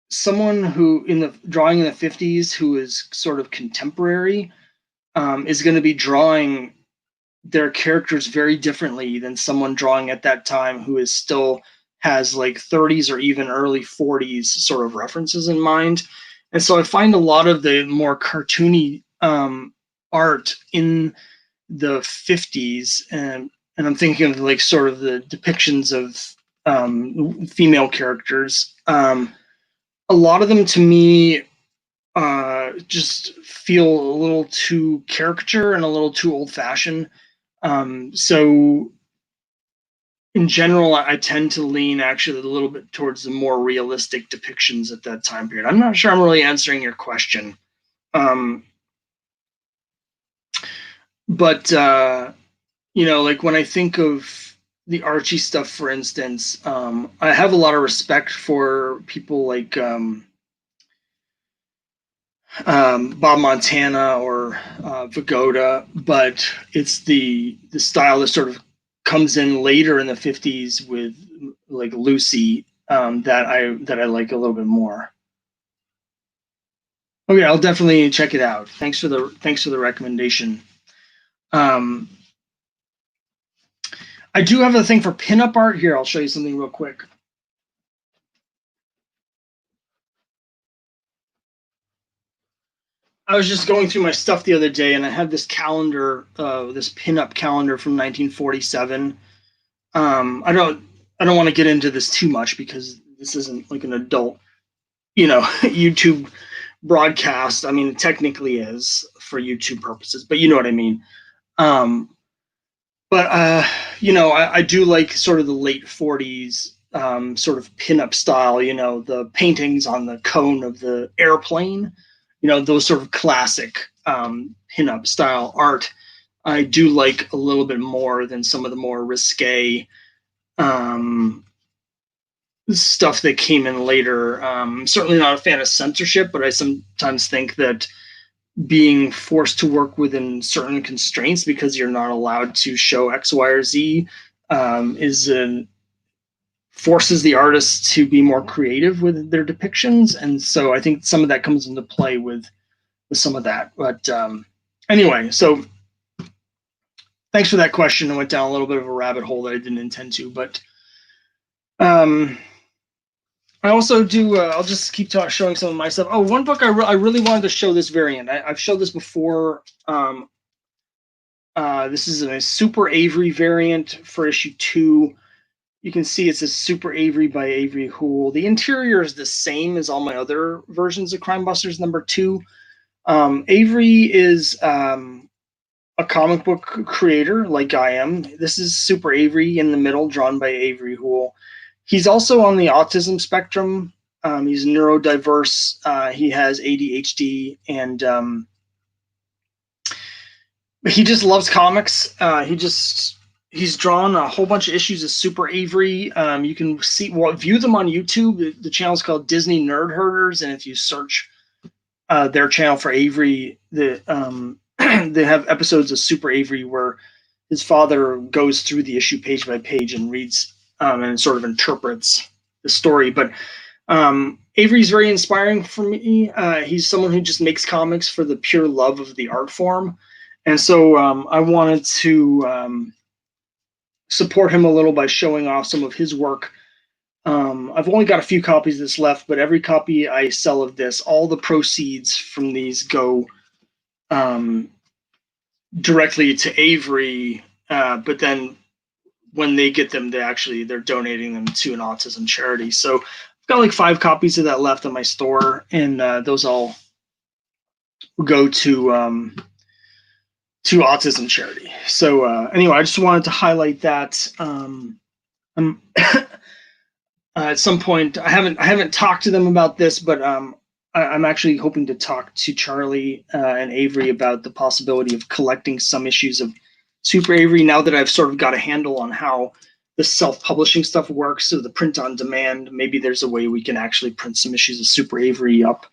someone who drawing in the 50s who is sort of contemporary is going to be drawing their characters very differently than someone drawing at that time who is still has like 30s or even early 40s sort of references in mind. And so I find a lot of the more cartoony art in the 50s, and I'm thinking of like sort of the depictions of female characters. A lot of them to me just feel a little too caricature and a little too old-fashioned. So in general, I tend to lean actually a little bit towards the more realistic depictions at that time period. I'm not sure I'm really answering your question. But like when I think of the Archie stuff, for instance, I have a lot of respect for people like Bob Montana or Vigoda, but it's the style that sort of comes in later in the 50s with like Lucy that I like a little bit more. Okay, I'll definitely check it out. Thanks for the recommendation. I do have a thing for pinup art here. I'll show you something real quick. I was just going through my stuff the other day, and I have this calendar, this pinup calendar from 1947. I don't want to get into this too much because this isn't like an adult, YouTube broadcast. I mean, it technically is for YouTube purposes, but you know what I mean. But I do like sort of the late 40s sort of pinup style, you know, the paintings on the cone of the airplane, you know, those sort of classic pinup style art, I do like a little bit more than some of the more risque stuff that came in later. Certainly not a fan of censorship, but I sometimes think that being forced to work within certain constraints because you're not allowed to show X, Y, or Z forces the artists to be more creative with their depictions, and so I think some of that comes into play with some of that. But anyway, so thanks for that question. I went down a little bit of a rabbit hole that I didn't intend to, but I also do. I'll just keep showing some of my stuff. Oh, one book I really wanted to show this variant. I've showed this before. This is a Super Avery variant for issue 2. You can see it's a Super Avery by Avery Hool. The interior is the same as all my other versions of Crimebusters #2. Avery is a comic book creator like I am. This is Super Avery in the middle, drawn by Avery Hool. He's also on the autism spectrum. He's neurodiverse. He has ADHD, and he just loves comics. He's drawn a whole bunch of issues of Super Avery. You can view them on YouTube. The channel is called Disney Nerd Herders, and if you search their channel for Avery, they have episodes of Super Avery where his father goes through the issue page by page and reads and sort of interprets the story. But Avery's very inspiring for me. He's someone who just makes comics for the pure love of the art form. And so I wanted to support him a little by showing off some of his work. I've only got a few copies of this left, but every copy I sell of this, all the proceeds from these go directly to Avery, but then when they get them, they're donating them to an autism charity. So I've got like 5 copies of that left in my store, and those all go to autism charity. So anyway, I just wanted to highlight that. At some point, I haven't talked to them about this, but I'm actually hoping to talk to Charlie and Avery about the possibility of collecting some issues of Super Avery now that I've sort of got a handle on how the self-publishing stuff works. So the print on demand, maybe there's a way we can actually print some issues of Super Avery up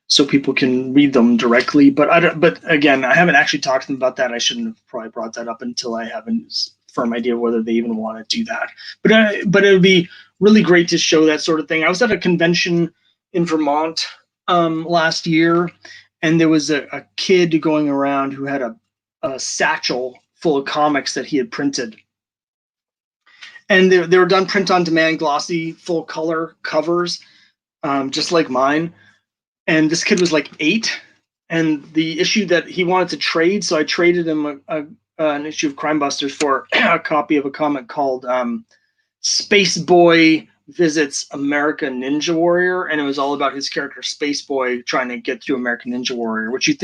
so people can read them directly. But again, I haven't actually talked to them about that. I shouldn't have probably brought that up until I have a firm idea of whether they even want to do that. But it would be really great to show that sort of thing. I was at a convention in Vermont last year, and there was a kid going around who had a satchel full of comics that he had printed. And they were done print on demand, glossy, full color covers, just like mine. And this kid was like 8, and the issue that he wanted to trade, so I traded him an issue of Crimebusters for a copy of a comic called Space Boy Visits American Ninja Warrior, and it was all about his character Space Boy trying to get through American Ninja Warrior, which you'd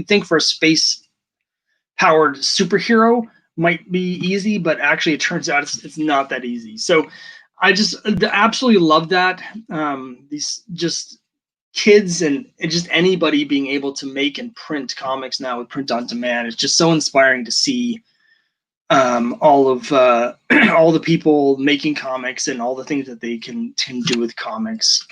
think for a space-powered superhero might be easy, but actually it turns out it's not that easy. So I just absolutely love that. These just kids and just anybody being able to make and print comics now with print on demand is just so inspiring to see. All the people making comics and all the things that they can do with comics.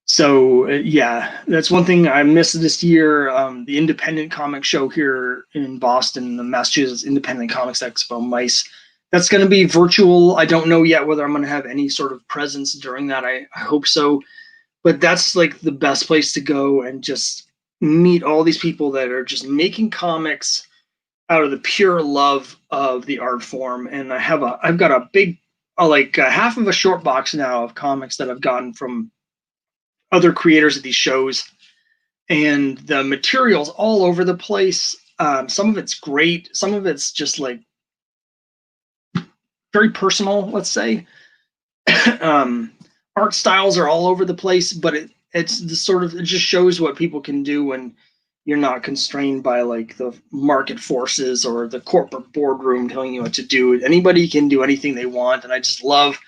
So yeah, that's one thing I missed this year. The independent comic show here in Boston, the Massachusetts Independent Comics Expo, MICE. That's going to be virtual. I don't know yet whether I'm going to have any sort of presence during that. I hope so. But that's like the best place to go and just meet all these people that are just making comics out of the pure love of the art form. And I've got a big, half of a short box now of comics that I've gotten from other creators of these shows, and the material's all over the place. Some of it's great. Some of it's just like very personal, let's say. Art styles are all over the place, but it's the sort of, it just shows what people can do when you're not constrained by like the market forces or the corporate boardroom telling you what to do. Anybody can do anything they want, and I just love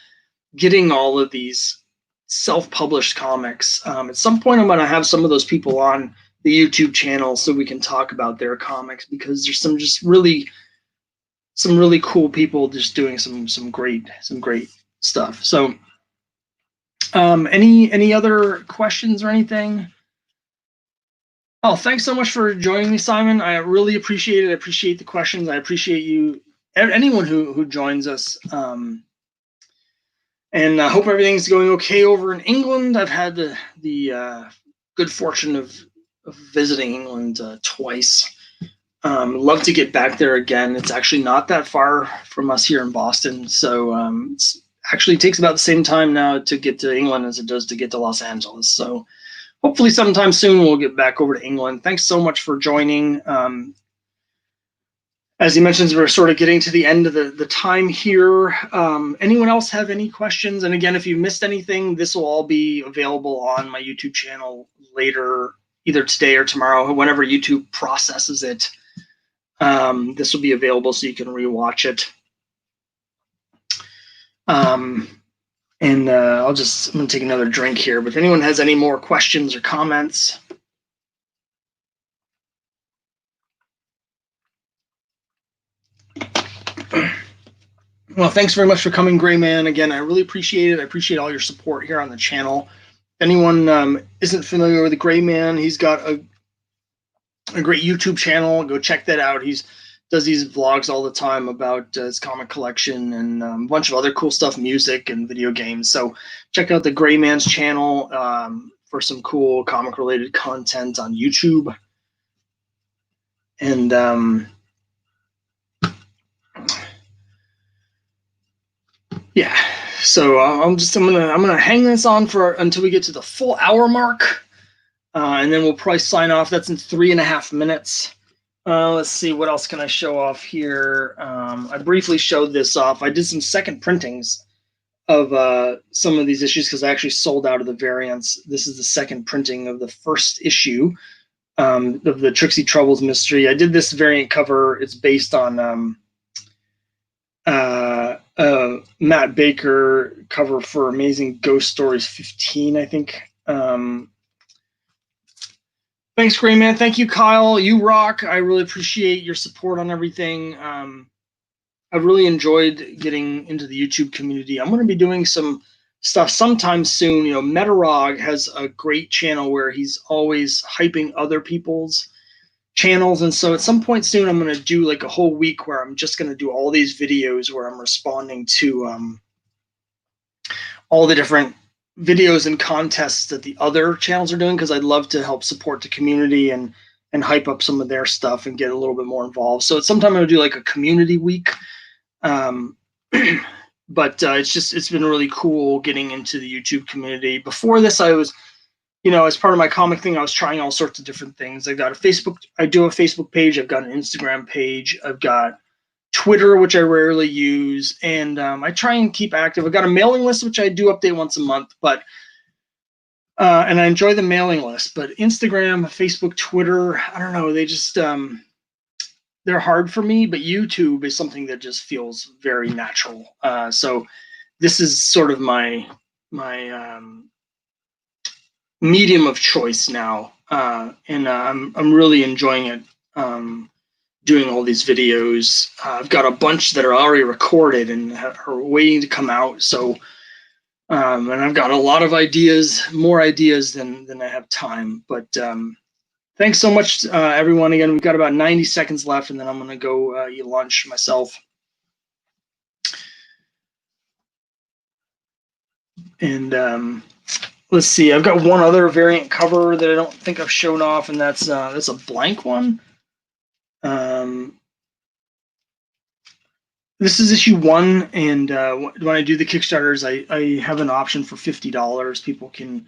getting all of these self-published comics. At some point, I'm going to have some of those people on the YouTube channel so we can talk about their comics, because there's some really cool people just doing some great stuff. So, any other questions or anything? Oh, thanks so much for joining me, Simon. I really appreciate it. I appreciate the questions. I appreciate you, anyone who joins us. And I hope everything's going okay over in England. I've had the good fortune of visiting England twice. Love to get back there again. It's actually not that far from us here in Boston, so it actually takes about the same time now to get to England as it does to get to Los Angeles. So hopefully sometime soon we'll get back over to England. Thanks so much for joining. As he mentions, we're sort of getting to the end of the time here. Anyone else have any questions? And again, if you missed anything, this will all be available on my YouTube channel later, either today or tomorrow, whenever YouTube processes it. This will be available so you can rewatch it. I'm going to take another drink here, but if anyone has any more questions or comments. Well, thanks very much for coming, Gray Man. Again, I really appreciate it. I appreciate all your support here on the channel. If anyone isn't familiar with the Gray Man, he's got a great YouTube channel. Go check that out. He does these vlogs all the time about his comic collection and a bunch of other cool stuff, music and video games. So check out the Gray Man's channel for some cool comic-related content on YouTube. And yeah, so I'm gonna hang this on until we get to the full hour mark, and then we'll probably sign off. That's in 3.5 minutes. Let's see, what else can I show off here? I briefly showed this off. I did some second printings of some of these issues because I actually sold out of the variants. This is the second printing of the first issue of the Trixie Troubles mystery. I did this variant cover. It's based on Matt Baker cover for Amazing Ghost Stories 15, I think. Thanks, Gray Man. Thank you, Kyle. You rock. I really appreciate your support on everything. I've really enjoyed getting into the YouTube community. I'm going to be doing some stuff sometime soon. You know, Metarog has a great channel where he's always hyping other people's channels, and so at some point soon I'm going to do like a whole week where I'm just going to do all these videos where I'm responding to all the different videos and contests that the other channels are doing, because I'd love to help support the community and hype up some of their stuff and get a little bit more involved. So at some time I'm going to do like a community week, but it's been really cool getting into the YouTube community. Before this, I was, you know, as part of my comic thing, I was trying all sorts of different things. I do a Facebook page. I've got an Instagram page. I've got Twitter, which I rarely use. And I try and keep active. I've got a mailing list, which I do update once a month, but and I enjoy the mailing list. But Instagram, Facebook, Twitter, I don't know. They just, they're hard for me, but YouTube is something that just feels very natural. So this is sort of my medium of choice now, and I'm really enjoying it, doing all these videos. I've got a bunch that are already recorded and are waiting to come out, so and I've got a lot of ideas, more ideas than I have time. But thanks so much, everyone. Again, we've got about 90 seconds left, and then I'm going to go eat lunch myself. And let's see, I've got one other variant cover that I don't think I've shown off, and that's a blank one. This is issue 1, and when I do the Kickstarters, I have an option for $50. People can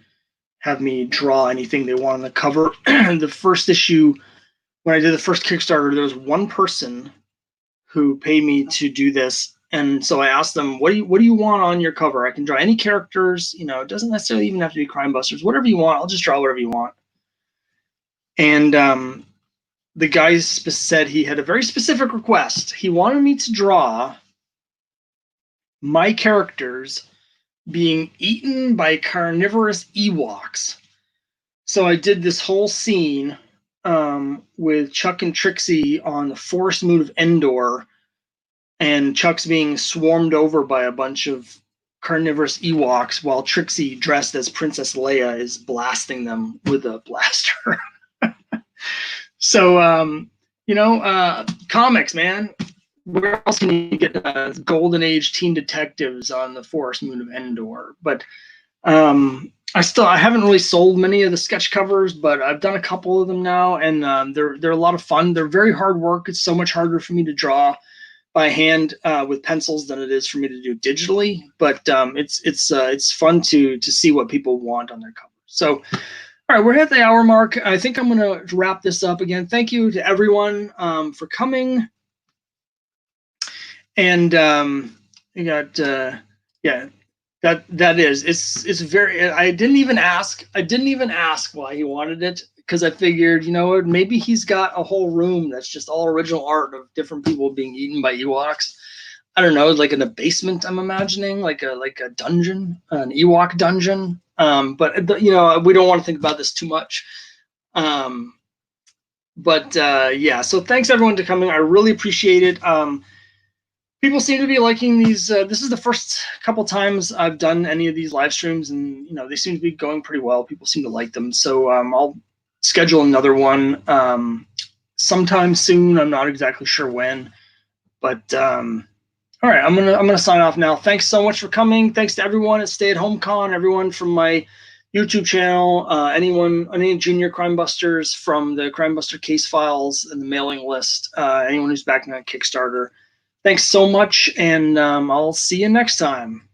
have me draw anything they want on the cover. The first issue, when I did the first Kickstarter, there was one person who paid me to do this. And so I asked them, what do you want on your cover? I can draw any characters, you know, it doesn't necessarily even have to be Crimebusters, whatever you want. I'll just draw whatever you want. And the guy said he had a very specific request. He wanted me to draw my characters being eaten by carnivorous Ewoks. So I did this whole scene with Chuck and Trixie on the forest moon of Endor, and Chuck's being swarmed over by a bunch of carnivorous Ewoks while Trixie, dressed as Princess Leia, is blasting them with a blaster. So, comics, man. Where else can you get Golden Age teen detectives on the forest moon of Endor? But I haven't really sold many of the sketch covers, but I've done a couple of them now, and they're a lot of fun. They're very hard work. It's so much harder for me to draw by hand with pencils than it is for me to do digitally. But it's fun to see what people want on their covers. So, all right, we're at the hour mark. I think I'm going to wrap this up again. Thank you to everyone for coming. And you got that is it's very. I didn't even ask why he wanted it, because I figured, you know what, maybe he's got a whole room that's just all original art of different people being eaten by Ewoks. I don't know, like in a basement, I'm imagining, like a dungeon, an Ewok dungeon. But we don't want to think about this too much. Yeah, so thanks everyone to coming. I really appreciate it. People seem to be liking these. This is the first couple times I've done any of these live streams, and they seem to be going pretty well. People seem to like them, so I'll schedule another one sometime soon. I'm not exactly sure when, but all right, I'm gonna sign off now. Thanks so much for coming. Thanks to everyone at Stay at Home Con, everyone from my YouTube channel, any junior Crimebusters from the Crimebuster case files and the mailing list, anyone who's backing on Kickstarter. Thanks so much, and I'll see you next time.